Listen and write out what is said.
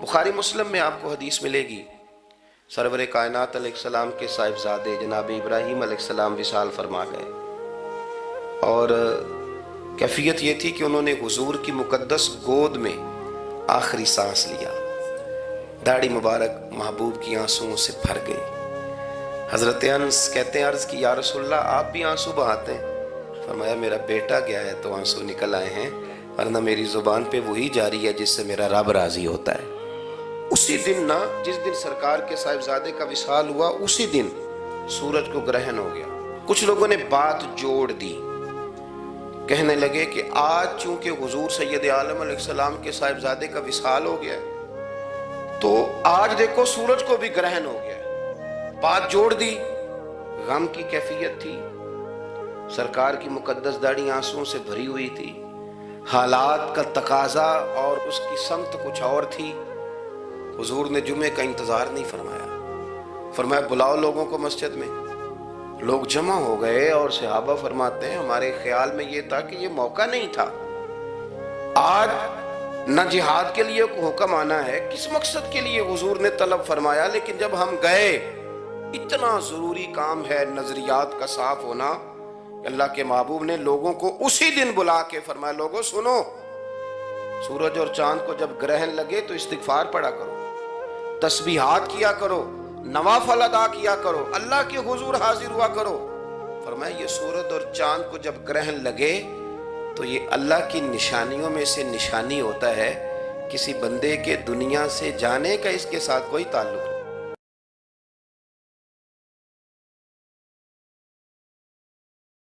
बुखारी मुस्लिम में आपको हदीस मिलेगी, सरवर कायनात अलैहिस्सलाम के साहिबजादे जनाब इब्राहीम अलैहिस्सलाम विसाल फरमा गए और कैफियत ये थी कि उन्होंने हुजूर की मुकद्दस गोद में आखिरी सांस लिया। दाढ़ी मुबारक महबूब की आंसुओं से भर गई। हजरत अनस कहते हैं, अर्ज की या रसूलल्लाह आप भी आंसू बहाते हैं? फरमाया मेरा बेटा गया है तो आंसू निकल आए हैं, वरना मेरी जुबान पे वही जारी है जिससे मेरा रब राजी होता है। उसी दिन ना, जिस दिन सरकार के साहिबजादे का विसाल हुआ उसी दिन सूरज को ग्रहण हो गया। कुछ लोगों ने बात जोड़ दी, कहने लगे कि आज चूंकि हुजूर सैयद आलम अलैहिस्सलाम के साहिबजादे का विसाल हो गया तो आज देखो सूरज को भी ग्रहण हो गया। बात जोड़ दी, गम की कैफियत थी, सरकार की मुकद्दस दाढ़ी आंसुओं से भरी हुई थी, हालात का तकाजा और उसकी समत कुछ और थी। हुजूर ने जुमे का इंतजार नहीं फरमाया, फरमाया बुलाओ लोगों को मस्जिद में। लोग जमा हो गए और सहाबा फरमाते हैं हमारे ख्याल में ये था कि ये मौका नहीं था, आज न जिहाद के लिए हुक्म आना है, किस मकसद के लिए हुजूर ने तलब फरमाया, लेकिन जब हम गए इतना जरूरी काम है नजरियात का साफ होना। अल्लाह के महबूब ने लोगों को उसी दिन बुला के फरमाया, लोगों सुनो, सूरज और चांद को जब ग्रहण लगे तो इस्तिगफार पढ़ा करो, तस्बीहात किया करो, नवाफल अदा किया करो, अल्लाह के हुजूर हाजिर हुआ करो। फरमाया ये सूरज और चांद को जब ग्रहण लगे तो ये अल्लाह की निशानियों में से निशानी होता है, किसी बंदे के दुनिया से जाने का इसके साथ कोई ताल्लुक नहीं।